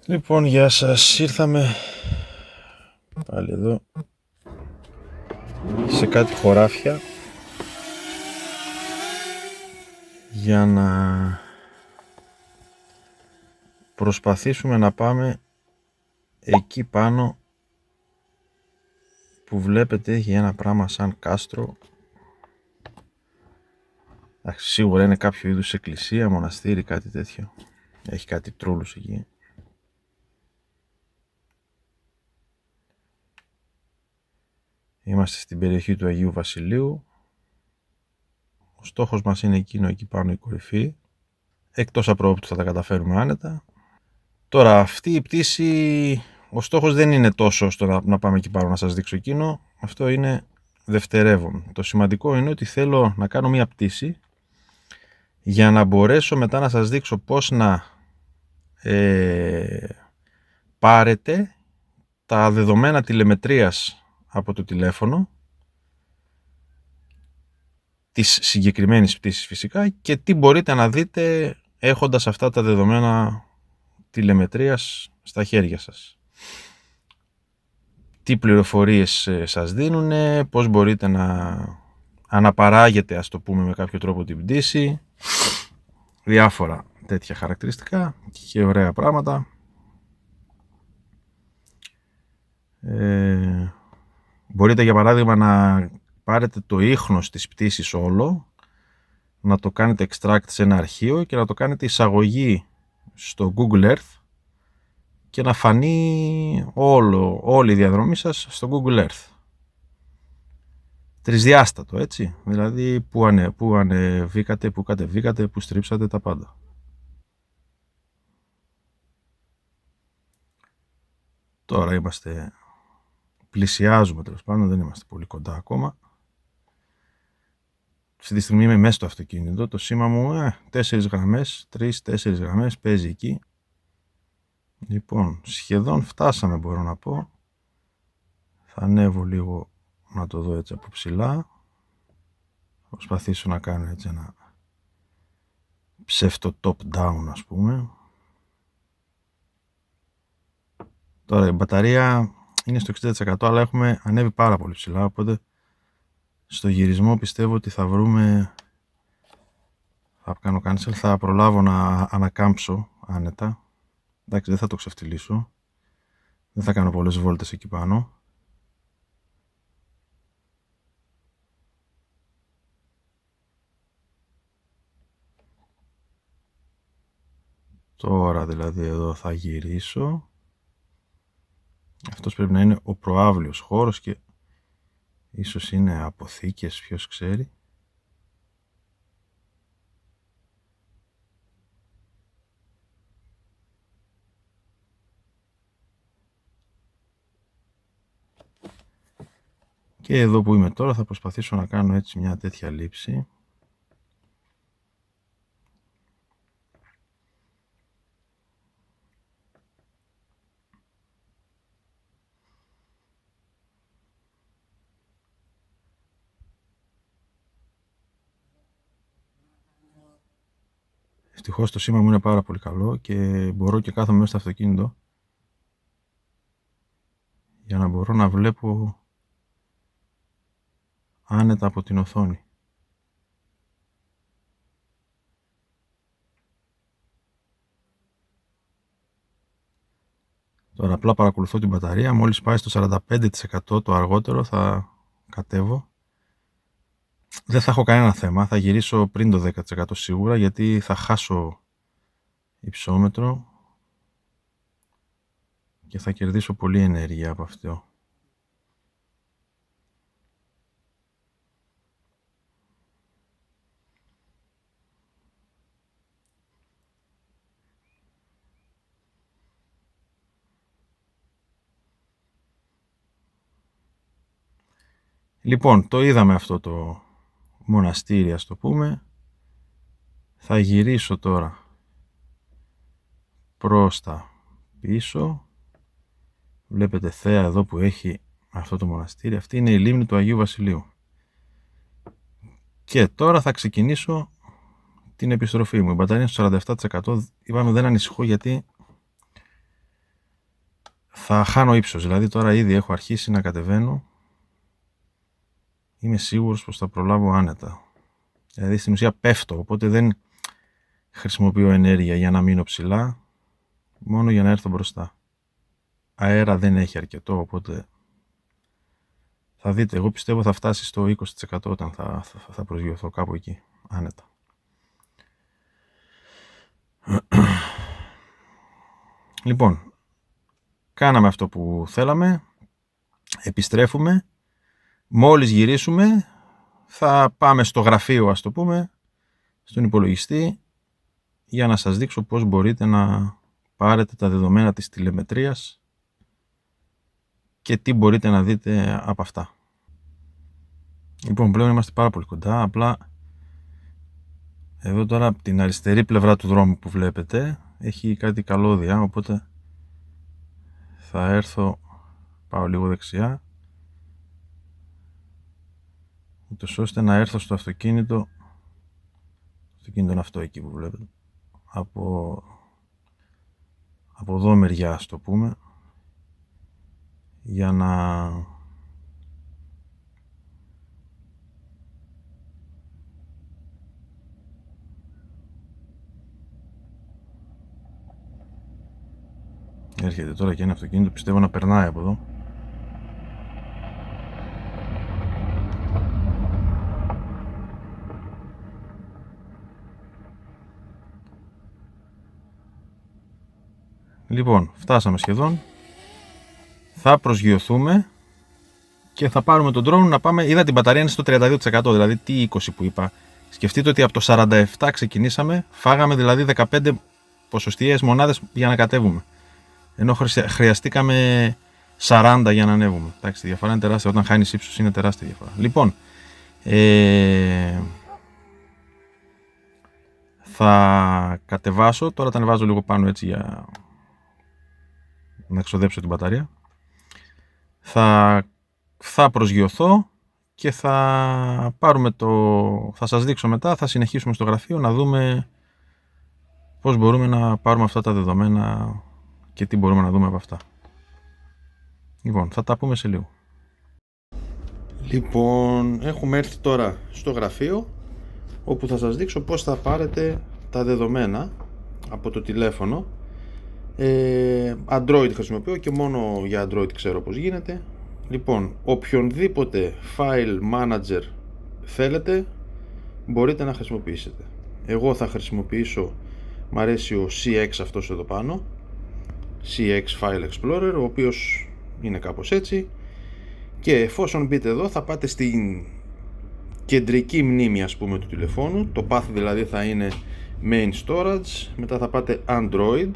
Λοιπόν, γεια σας. Ήρθαμε πάλι εδώ σε κάτι χωράφια για να προσπαθήσουμε να πάμε εκεί πάνω που βλέπετε έχει ένα πράγμα σαν κάστρο. Σίγουρα είναι κάποιο είδους εκκλησία, μοναστήρι, κάτι τέτοιο. Έχει κάτι τρούλους εκεί. Είμαστε στην περιοχή του Αγίου Βασιλείου. Ο στόχος μας είναι εκεί πάνω η κορυφή. Εκτός απρόπτου θα τα καταφέρουμε άνετα. Τώρα αυτή η πτήση, ο στόχος δεν είναι τόσο στο να πάμε εκεί πάνω να σας δείξω εκείνο. Αυτό είναι δευτερεύον. Το σημαντικό είναι ότι θέλω να κάνω μια πτήση για να μπορέσω μετά να σας δείξω πώς να πάρετε τα δεδομένα τηλεμετρίας από το τηλέφωνο της συγκεκριμένης πτήσης φυσικά και τι μπορείτε να δείτε έχοντας αυτά τα δεδομένα τηλεμετρίας στα χέρια σας. Τι πληροφορίες σας δίνουν, πώς μπορείτε να αναπαράγετε, ας το πούμε με κάποιο τρόπο, την πτήση, διάφορα τέτοια χαρακτηριστικά και ωραία πράγματα. Μπορείτε για παράδειγμα να πάρετε το ίχνος της πτήσης όλο, να το κάνετε extract σε ένα αρχείο και να το κάνετε εισαγωγή στο Google Earth και να φανεί όλη η διαδρομή σας στο Google Earth. Τρισδιάστατο, έτσι, δηλαδή που ανεβήκατε, που κατεβήκατε, που στρίψατε, τα πάντα. Τώρα πλησιάζουμε τέλος πάντων, δεν είμαστε πολύ κοντά ακόμα. Αυτή τη στιγμή είμαι μέσα στο αυτοκίνητο, το σήμα μου 4 γραμμές, 3-4 γραμμές παίζει εκεί. Λοιπόν, σχεδόν φτάσαμε, μπορώ να πω. Θα ανέβω λίγο να το δω έτσι από ψηλά. Θα προσπαθήσω να κάνω έτσι ένα ψεύτο top down, ας πούμε. Τώρα η μπαταρία είναι στο 60% αλλά έχουμε ανέβει πάρα πολύ ψηλά, οπότε στο γυρισμό πιστεύω ότι θα κάνω cancel, θα προλάβω να ανακάμψω άνετα. Εντάξει, δεν θα το ξεφτυλίσω, δεν θα κάνω πολλές βόλτες εκεί πάνω. Τώρα δηλαδή εδώ θα γυρίσω. Αυτός πρέπει να είναι ο προάβλιος χώρος και ίσως είναι αποθήκες, ποιος ξέρει. Και εδώ που είμαι τώρα θα προσπαθήσω να κάνω έτσι μια τέτοια λήψη. Ευτυχώς το σήμα μου είναι πάρα πολύ καλό και μπορώ και κάθομαι μέσα στο αυτοκίνητο για να μπορώ να βλέπω άνετα από την οθόνη. Τώρα απλά παρακολουθώ την μπαταρία, μόλις πάει στο 45% το αργότερο θα κατέβω. Δεν θα έχω κανένα θέμα, θα γυρίσω πριν το 10% σίγουρα γιατί θα χάσω υψόμετρο και θα κερδίσω πολύ ενέργεια από αυτό. Λοιπόν, το είδαμε αυτό το μοναστήρι, ας το πούμε. Θα γυρίσω τώρα προς τα πίσω. Βλέπετε θέα εδώ που έχει αυτό το μοναστήρι. Αυτή είναι η λίμνη του Αγίου Βασιλείου. Και τώρα θα ξεκινήσω την επιστροφή μου. Η μπαταρία είναι στο 47%. Είπαμε δεν ανησυχώ γιατί θα χάνω ύψος. Δηλαδή τώρα ήδη έχω αρχίσει να κατεβαίνω. Είμαι σίγουρος πως θα προλάβω άνετα. Δηλαδή στην ουσία πέφτω, οπότε δεν χρησιμοποιώ ενέργεια για να μείνω ψηλά, μόνο για να έρθω μπροστά. Αέρα δεν έχει αρκετό, οπότε θα δείτε. Εγώ πιστεύω θα φτάσει στο 20% όταν θα προσγειωθώ κάπου εκεί, άνετα. Λοιπόν, κάναμε αυτό που θέλαμε, επιστρέφουμε. Μόλις γυρίσουμε θα πάμε στο γραφείο, ας το πούμε, στον υπολογιστή, για να σας δείξω πώς μπορείτε να πάρετε τα δεδομένα της τηλεμετρίας και τι μπορείτε να δείτε από αυτά. Λοιπόν, πλέον είμαστε πάρα πολύ κοντά, απλά εδώ τώρα από την αριστερή πλευρά του δρόμου που βλέπετε έχει κάτι καλώδια, οπότε θα έρθω, πάω λίγο δεξιά, ούτως ώστε να έρθω στο αυτοκίνητο αυτό εκεί που βλέπετε, από εδώ μεριά, ας το πούμε, για να έρχεται τώρα και ένα αυτοκίνητο, πιστεύω να περνάει από εδώ. Λοιπόν, φτάσαμε σχεδόν. Θα προσγειωθούμε και θα πάρουμε τον drone να πάμε. Είδα την μπαταρία είναι στο 32%, δηλαδή τι 20 που είπα. Σκεφτείτε ότι από το 47 ξεκινήσαμε, φάγαμε δηλαδή 15 ποσοστιαίες μονάδες για να κατέβουμε. Ενώ χρειαστήκαμε 40 για να ανέβουμε. Εντάξει, η διαφορά είναι τεράστια. Όταν χάνεις ύψος είναι τεράστια διαφορά. Λοιπόν, θα κατεβάσω. Τώρα τα ανεβάζω λίγο πάνω έτσι για να εξοδέψω την μπαταρία. Θα προσγειωθώ και θα σας δείξω μετά, θα συνεχίσουμε στο γραφείο να δούμε πώς μπορούμε να πάρουμε αυτά τα δεδομένα και τι μπορούμε να δούμε από αυτά. Λοιπόν, θα τα πούμε σε λίγο. Λοιπόν, έχουμε έρθει τώρα στο γραφείο, όπου θα σας δείξω πώς θα πάρετε τα δεδομένα από το τηλέφωνο. Android χρησιμοποιώ και μόνο για Android ξέρω πώς γίνεται. Λοιπόν, οποιονδήποτε file manager θέλετε μπορείτε να χρησιμοποιήσετε. Εγώ θα χρησιμοποιήσω, μ' αρέσει ο CX αυτός εδώ πάνω, CX File Explorer, ο οποίος είναι κάπως έτσι, και εφόσον μπείτε εδώ θα πάτε στην κεντρική μνήμη, ας πούμε, του τηλεφώνου. Το path δηλαδή θα είναι main storage, μετά θα πάτε Android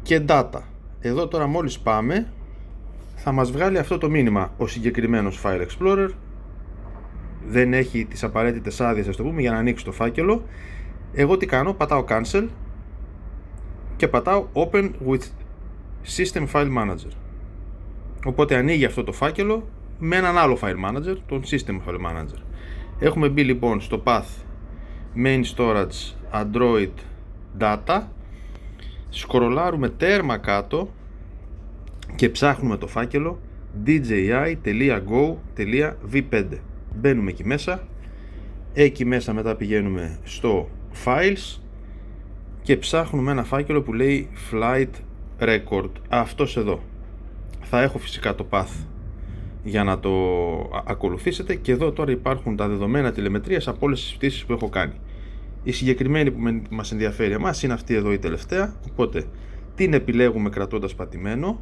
και data. Εδώ τώρα μόλις πάμε θα μας βγάλει αυτό το μήνυμα. Ο συγκεκριμένος File Explorer δεν έχει τις απαραίτητες άδειες, ας το πούμε, για να ανοίξει το φάκελο. Εγώ τι κάνω? Πατάω cancel και πατάω open with system file manager. Οπότε ανοίγει αυτό το φάκελο με έναν άλλο file manager, τον system file manager. Έχουμε μπει λοιπόν στο path main storage Android data, σκρολάρουμε τέρμα κάτω και ψάχνουμε το φάκελο dji.go.v5. Μπαίνουμε εκεί μέσα. Εκεί μέσα μετά πηγαίνουμε στο files και ψάχνουμε ένα φάκελο που λέει flight record. Αυτός εδώ. Θα έχω φυσικά το path για να το ακολουθήσετε, και εδώ τώρα υπάρχουν τα δεδομένα τηλεμετρίας από όλες τις πτήσεις που έχω κάνει. Η συγκεκριμένη που μας ενδιαφέρει εμάς είναι αυτή εδώ, η τελευταία, οπότε την επιλέγουμε κρατώντας πατημένο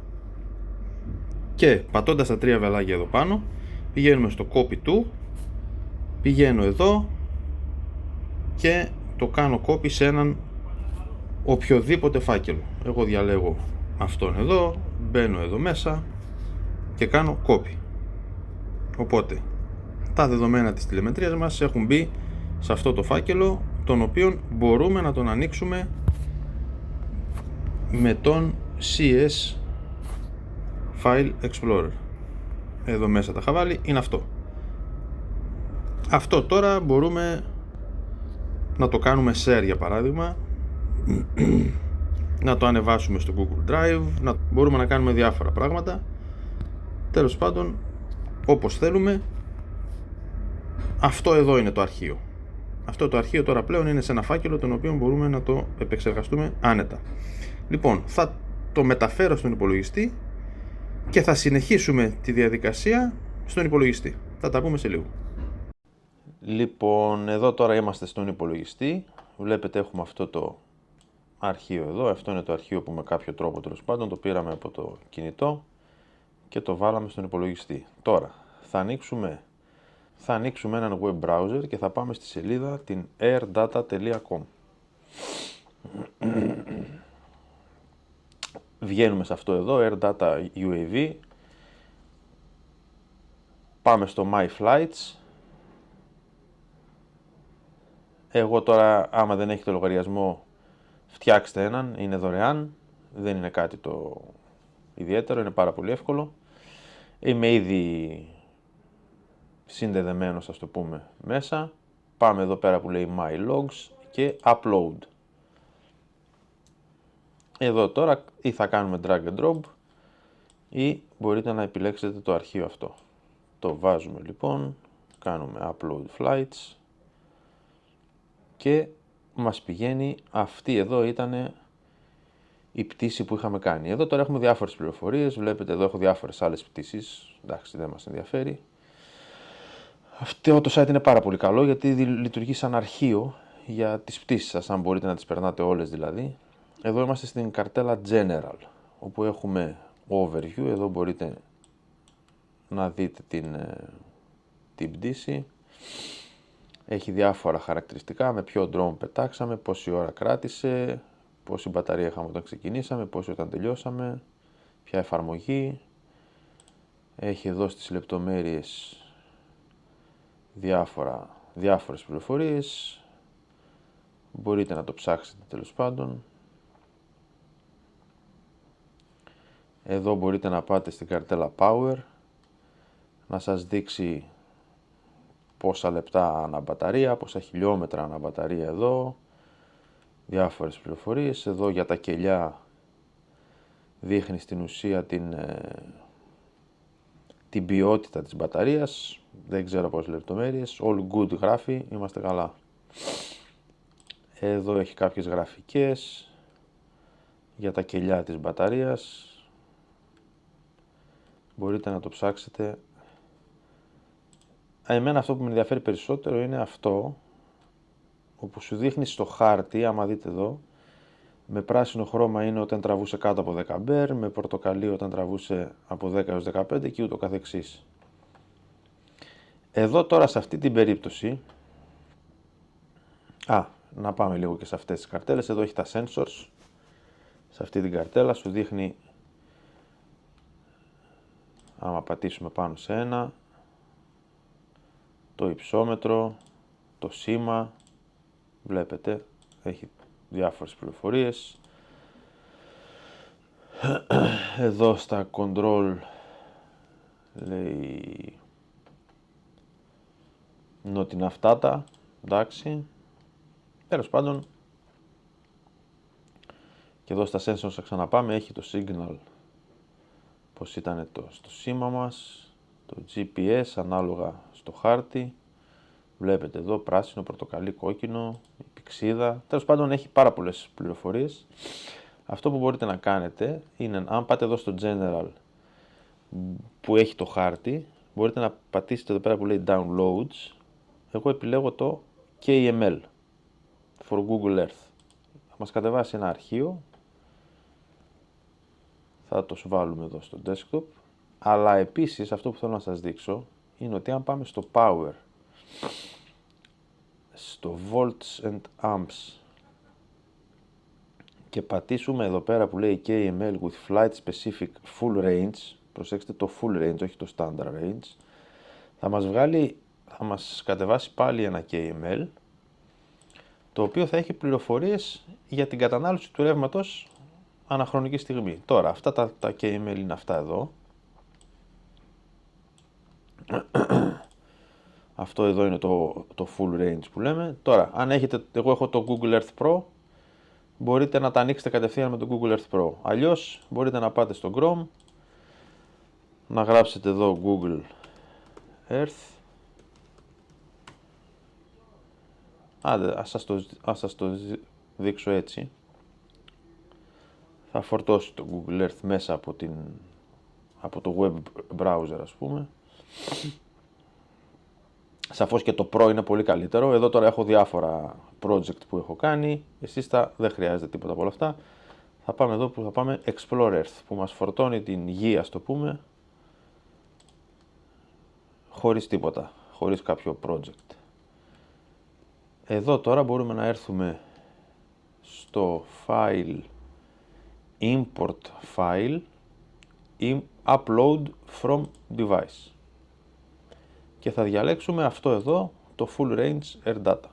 και πατώντας τα τρία βελάκια εδώ πάνω πηγαίνουμε στο copy to, πηγαίνω εδώ και το κάνω copy σε έναν οποιοδήποτε φάκελο. Εγώ διαλέγω αυτόν εδώ, μπαίνω εδώ μέσα και κάνω copy. Οπότε τα δεδομένα της τηλεμετρίας μας έχουν μπει σε αυτό το φάκελο, τον οποίον μπορούμε να τον ανοίξουμε με τον CS File Explorer. Εδώ μέσα τα είχα βάλει, είναι αυτό. Αυτό τώρα μπορούμε να το κάνουμε share, για παράδειγμα. να το ανεβάσουμε στο Google Drive, μπορούμε να κάνουμε διάφορα πράγματα. Τέλος πάντων, όπως θέλουμε. Αυτό εδώ είναι το αρχείο. Αυτό το αρχείο τώρα πλέον είναι σε ένα φάκελο τον οποίο μπορούμε να το επεξεργαστούμε άνετα. Λοιπόν, θα το μεταφέρω στον υπολογιστή και θα συνεχίσουμε τη διαδικασία στον υπολογιστή. Θα τα πούμε σε λίγο. Λοιπόν, εδώ τώρα είμαστε στον υπολογιστή. Βλέπετε έχουμε αυτό το αρχείο εδώ. Αυτό είναι το αρχείο που με κάποιο τρόπο τέλος πάντων το πήραμε από το κινητό και το βάλαμε στον υπολογιστή. Τώρα θα ανοίξουμε έναν web browser και θα πάμε στη σελίδα την airdata.com. Βγαίνουμε σε αυτό εδώ, airdata UAV. Πάμε στο My Flights. Εγώ τώρα, άμα δεν έχετε λογαριασμό, φτιάξτε έναν, είναι δωρεάν. Δεν είναι κάτι το ιδιαίτερο, είναι πάρα πολύ εύκολο. Είμαι ήδη συνδεδεμένος, ας το πούμε, μέσα. Πάμε εδώ πέρα που λέει My Logs και Upload. Εδώ τώρα ή θα κάνουμε drag and drop ή μπορείτε να επιλέξετε το αρχείο αυτό. Το βάζουμε λοιπόν, κάνουμε Upload Flights και μας πηγαίνει, αυτή εδώ ήταν η πτήση που είχαμε κάνει. Εδώ τώρα έχουμε διάφορες πληροφορίες, βλέπετε εδώ έχω διάφορες άλλες πτήσεις, εντάξει δεν μας ενδιαφέρει. Αυτό το site είναι πάρα πολύ καλό γιατί λειτουργεί σαν αρχείο για τις πτήσεις σας, αν μπορείτε να τις περνάτε όλες δηλαδή. Εδώ είμαστε στην καρτέλα General, όπου έχουμε Overview, εδώ μπορείτε να δείτε την πτήση. Έχει διάφορα χαρακτηριστικά, με ποιο drone πετάξαμε, πόση ώρα κράτησε, πόση μπαταρία είχαμε όταν ξεκινήσαμε, πόση όταν τελειώσαμε, ποια εφαρμογή. Έχει εδώ στις λεπτομέρειες διάφορες πληροφορίες. Μπορείτε να το ψάξετε τέλος πάντων. Εδώ μπορείτε να πάτε στην καρτέλα Power, να σας δείξει πόσα λεπτά ανά μπαταρία, πόσα χιλιόμετρα ανά μπαταρία εδώ, διάφορες πληροφορίες. Εδώ για τα κελιά δείχνει στην ουσία την ποιότητα της μπαταρίας, δεν ξέρω πόσες λεπτομέρειες, all good γράφει, είμαστε καλά. Εδώ έχει κάποιες γραφικές για τα κελιά της μπαταρίας, μπορείτε να το ψάξετε. Εμένα αυτό που με ενδιαφέρει περισσότερο είναι αυτό, όπου σου δείχνει στο χάρτη, άμα δείτε εδώ, με πράσινο χρώμα είναι όταν τραβούσε κάτω από 10 μπέρ, με πορτοκαλί όταν τραβούσε από 10 έως 15 και ούτω καθεξής. Εδώ τώρα σε αυτή την περίπτωση, να πάμε λίγο και σε αυτές τις καρτέλες, εδώ έχει τα sensors, σε αυτή την καρτέλα σου δείχνει, άμα πατήσουμε πάνω σε ένα, το υψόμετρο, το σήμα, βλέπετε, έχει διάφορες πληροφορίες. Εδώ στα control λέει not enough data, εντάξει. Τέλος πάντων, και εδώ στα sensors θα ξαναπάμε, έχει το signal, πως ήταν στο σήμα μας, το GPS ανάλογα στο χάρτη. Βλέπετε εδώ πράσινο, πορτοκαλί, κόκκινο, η πηξίδα. Τέλος πάντων έχει πάρα πολλές πληροφορίες. Αυτό που μπορείτε να κάνετε είναι, αν πάτε εδώ στο General που έχει το χάρτη, μπορείτε να πατήσετε εδώ πέρα που λέει Downloads. Εγώ επιλέγω το KML for Google Earth. Θα μας κατεβάσει ένα αρχείο. Θα το βάλουμε εδώ στο desktop. Αλλά επίσης αυτό που θέλω να σας δείξω είναι ότι αν πάμε στο Power, στο Volts and Amps και πατήσουμε εδώ πέρα που λέει KML with flight specific full range, προσέξτε το full range, όχι το standard range, θα μας κατεβάσει πάλι ένα KML, το οποίο θα έχει πληροφορίες για την κατανάλωση του ρεύματος αναχρονική στιγμή. Τώρα, αυτά τα KML είναι αυτά εδώ. Αυτό εδώ είναι το full range που λέμε. Τώρα, αν έχετε, εγώ έχω το Google Earth Pro, μπορείτε να τα ανοίξετε κατευθείαν με το Google Earth Pro. Αλλιώς μπορείτε να πάτε στο Chrome, να γράψετε εδώ Google Earth. Άντε, ας σας το δείξω έτσι. Θα φορτώσει το Google Earth μέσα από το web browser, ας πούμε. Σαφώς και το Pro είναι πολύ καλύτερο. Εδώ τώρα έχω διάφορα project που έχω κάνει. Εσείς δεν χρειάζεται τίποτα από όλα αυτά. Θα πάμε εδώ που θα πάμε Explore Earth, που μας φορτώνει την γη, ας το πούμε, χωρίς τίποτα, χωρίς κάποιο project. Εδώ τώρα μπορούμε να έρθουμε στο file import file upload from device και θα διαλέξουμε αυτό εδώ, το full range air data.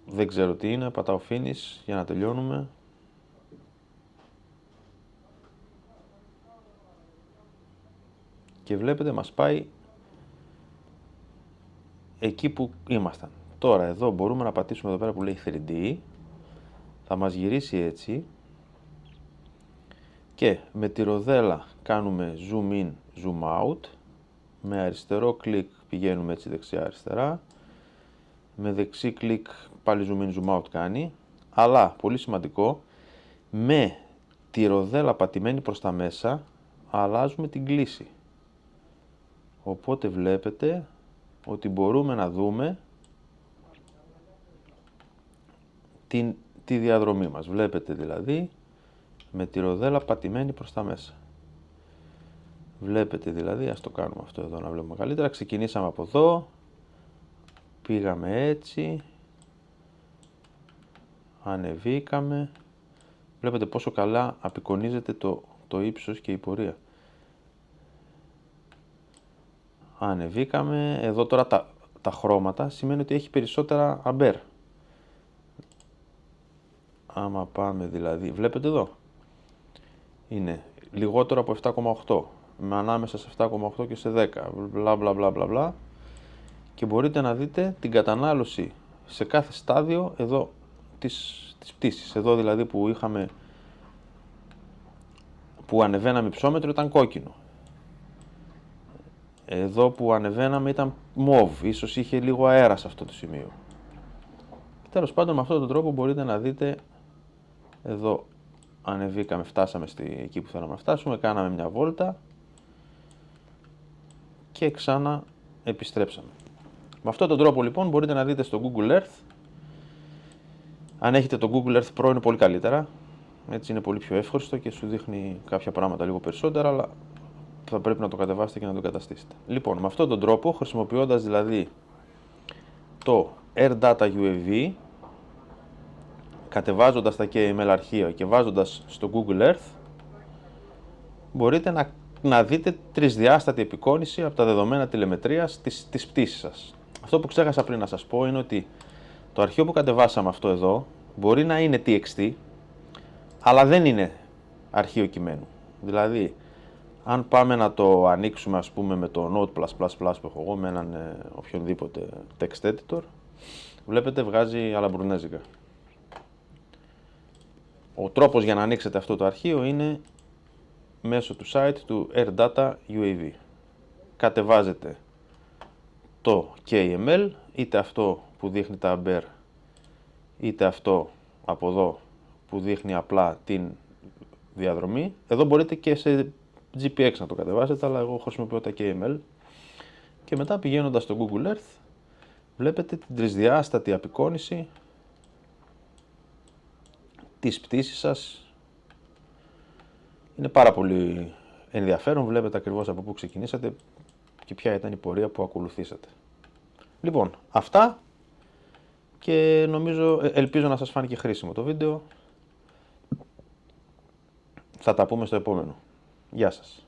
Δεν ξέρω τι είναι, πατάω finish για να τελειώνουμε. Και βλέπετε μας πάει εκεί που ήμασταν. Τώρα εδώ μπορούμε να πατήσουμε εδώ πέρα που λέει 3D. Θα μας γυρίσει έτσι. Και με τη ροδέλα κάνουμε zoom in, zoom out. Με αριστερό κλικ πηγαίνουμε έτσι δεξιά αριστερά. Με δεξί κλικ πάλι zoom in, zoom out κάνει. Αλλά, πολύ σημαντικό, με τη ροδέλα πατημένη προς τα μέσα αλλάζουμε την κλίση. Οπότε βλέπετε ότι μπορούμε να δούμε τη διαδρομή μας. Βλέπετε δηλαδή με τη ροδέλα πατημένη προς τα μέσα. Βλέπετε δηλαδή, ας το κάνουμε αυτό εδώ να βλέπουμε καλύτερα. Ξεκινήσαμε από εδώ, πήγαμε έτσι, ανεβήκαμε. Βλέπετε πόσο καλά απεικονίζεται το ύψος και η πορεία. Ανεβήκαμε, εδώ τώρα τα χρώματα σημαίνει ότι έχει περισσότερα αμπέρ. Άμα πάμε δηλαδή, βλέπετε εδώ, είναι λιγότερο από 7,8, με ανάμεσα σε 7,8 και σε 10, μπλα μπλα μπλα μπλα μπλα, και μπορείτε να δείτε την κατανάλωση σε κάθε στάδιο εδώ της πτήσης. Εδώ δηλαδή που ανεβαίναμε υψόμετρο ήταν κόκκινο. Εδώ που ανεβαίναμε ήταν μοβ, ίσως είχε λίγο αέρα σε αυτό το σημείο. Τέλος πάντων, με αυτόν τον τρόπο μπορείτε να δείτε, εδώ ανεβήκαμε, φτάσαμε εκεί που θέλαμε να φτάσουμε, κάναμε μια βόλτα και ξανά επιστρέψαμε. Με αυτόν τον τρόπο λοιπόν μπορείτε να δείτε στο Google Earth. Αν έχετε το Google Earth Pro είναι πολύ καλύτερα, έτσι είναι πολύ πιο εύχριστο και σου δείχνει κάποια πράγματα λίγο περισσότερα, αλλά θα πρέπει να το κατεβάσετε και να το καταστήσετε. Λοιπόν, με αυτόν τον τρόπο, χρησιμοποιώντας δηλαδή το Air Data UAV, κατεβάζοντας τα KML αρχεία και βάζοντας στο Google Earth, μπορείτε να δείτε τρισδιάστατη επεικόνηση από τα δεδομένα τηλεμετρίας της πτήσης σας. Αυτό που ξέχασα πριν να σας πω είναι ότι το αρχείο που κατεβάσαμε αυτό εδώ μπορεί να είναι TXT, αλλά δεν είναι αρχείο κειμένου. Δηλαδή, αν πάμε να το ανοίξουμε ας πούμε με το Node++ που έχω εγώ, με έναν οποιονδήποτε text editor, βλέπετε βγάζει αλαμπουρνέζικα. Ο τρόπος για να ανοίξετε αυτό το αρχείο είναι μέσω του site του Air Data UAV. Κατεβάζετε το KML, είτε αυτό που δείχνει τα ampere, είτε αυτό από εδώ που δείχνει απλά την διαδρομή. Εδώ μπορείτε και σε GPX να το κατεβάσετε, αλλά εγώ χρησιμοποιώ τα KML. Και μετά πηγαίνοντας στο Google Earth, βλέπετε την τρισδιάστατη απεικόνιση της πτήσης σας. Είναι πάρα πολύ ενδιαφέρον, βλέπετε ακριβώς από πού ξεκινήσατε και ποια ήταν η πορεία που ακολουθήσατε. Λοιπόν, αυτά, και ελπίζω να σας φάνηκε χρήσιμο το βίντεο. Θα τα πούμε στο επόμενο. Γεια σας.